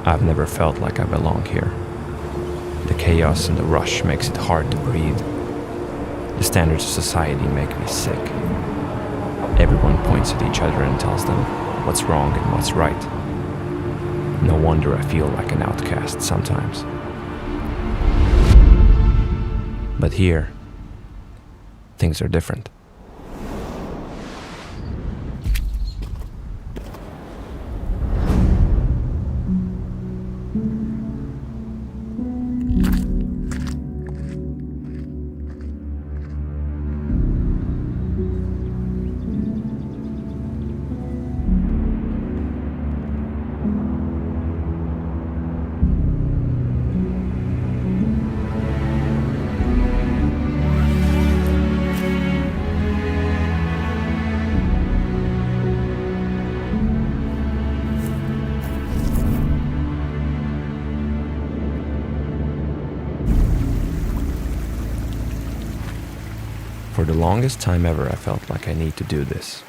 I've never felt like I belong here. The chaos and the rush makes it hard to breathe. The standards of society make me sick. Everyone points at each other and tells them what's wrong and what's right. No wonder I feel like an outcast sometimes. But here, things are different. For the longest time ever, I felt like I need to do this,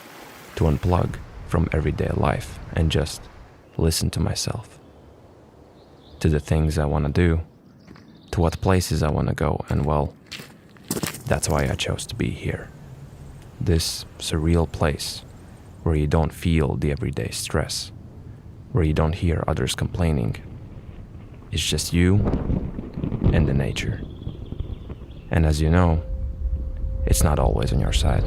to unplug from everyday life and just listen to myself, to the things I want to do, to what places I want to go, and well, that's why I chose to be here. This surreal place where you don't feel the everyday stress, where you don't hear others complaining. It's just you and the nature. And as you know, it's not always on your side.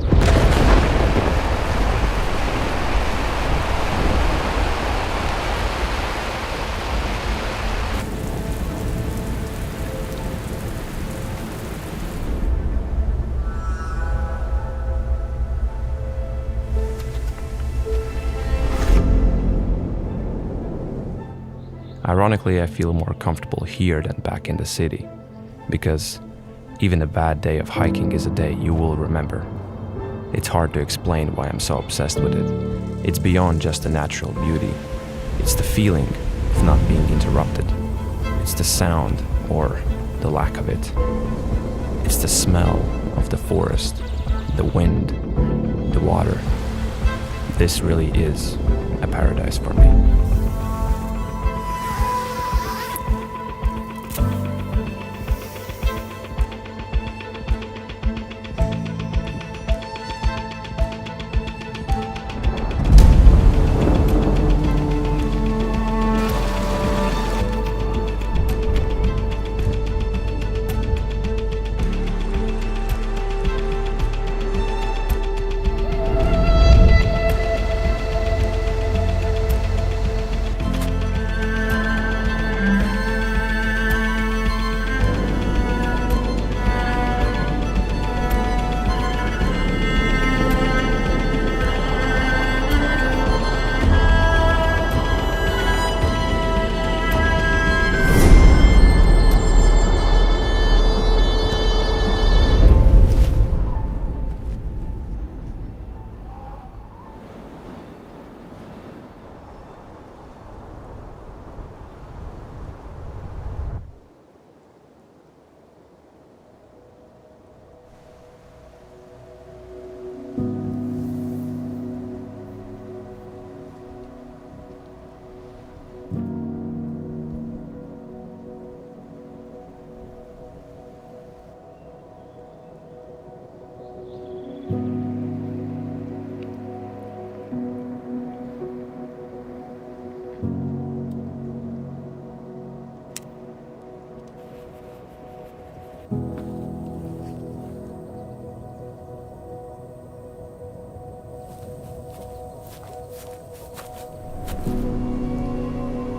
Ironically, I feel more comfortable here than back in the city, because even a bad day of hiking is a day you will remember. It's hard to explain why I'm so obsessed with it. It's beyond just the natural beauty. It's the feeling of not being interrupted. It's the sound, or the lack of it. It's the smell of the forest, the wind, the water. This really is a paradise for me.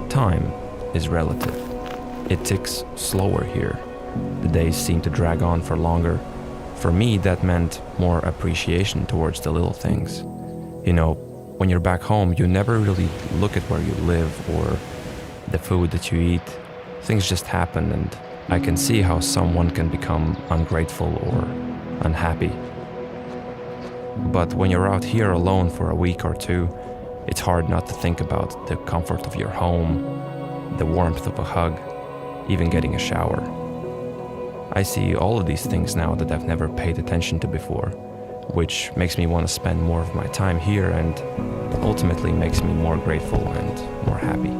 Time is relative. It ticks slower here. The days seem to drag on for longer. For me, that meant more appreciation towards the little things. You know, when you're back home, you never really look at where you live or the food that you eat. Things just happen, and I can see how someone can become ungrateful or unhappy. But when you're out here alone for a week or two, it's hard not to think about the comfort of your home, the warmth of a hug, even getting a shower. I see all of these things now that I've never paid attention to before, which makes me want to spend more of my time here and ultimately makes me more grateful and more happy.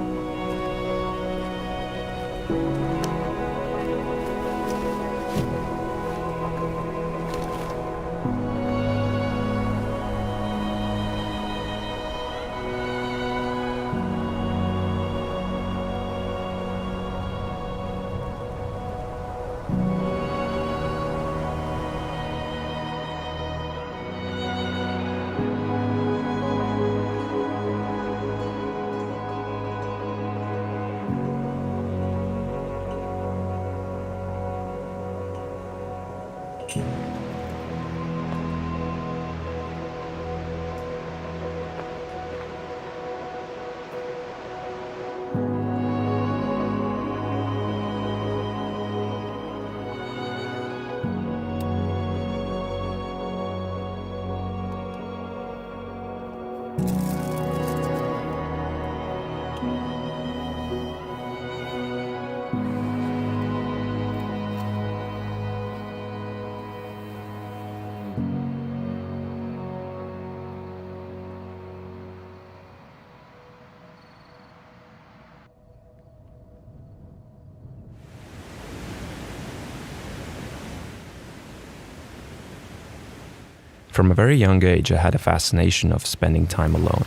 From a very young age, I had a fascination of spending time alone.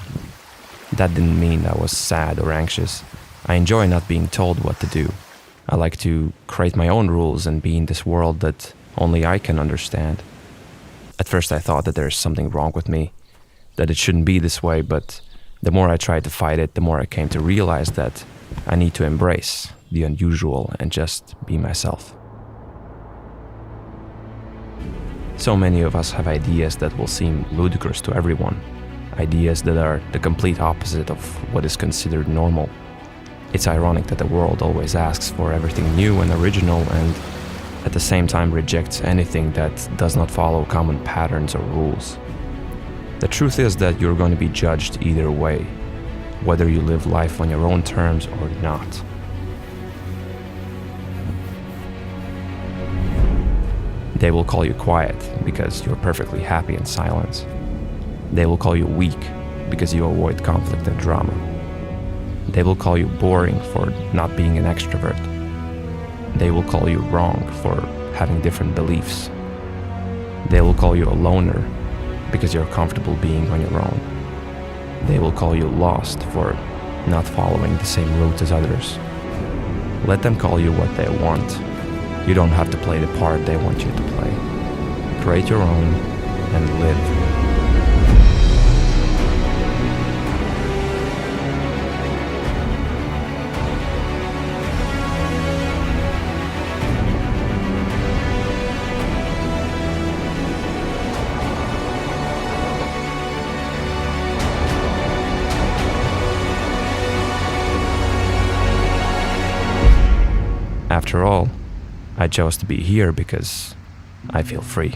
That didn't mean I was sad or anxious. I enjoy not being told what to do. I like to create my own rules and be in this world that only I can understand. At first I thought that there's something wrong with me, that it shouldn't be this way, but the more I tried to fight it, the more I came to realize that I need to embrace the unusual and just be myself. So many of us have ideas that will seem ludicrous to everyone, ideas that are the complete opposite of what is considered normal. It's ironic that the world always asks for everything new and original and at the same time rejects anything that does not follow common patterns or rules. The truth is that you're going to be judged either way, whether you live life on your own terms or not. They will call you quiet because you're perfectly happy in silence. They will call you weak because you avoid conflict and drama. They will call you boring for not being an extrovert. They will call you wrong for having different beliefs. They will call you a loner because you're comfortable being on your own. They will call you lost for not following the same route as others. Let them call you what they want. You don't have to play the part they want you to play. Create your own and live. After all, I chose to be here because I feel free.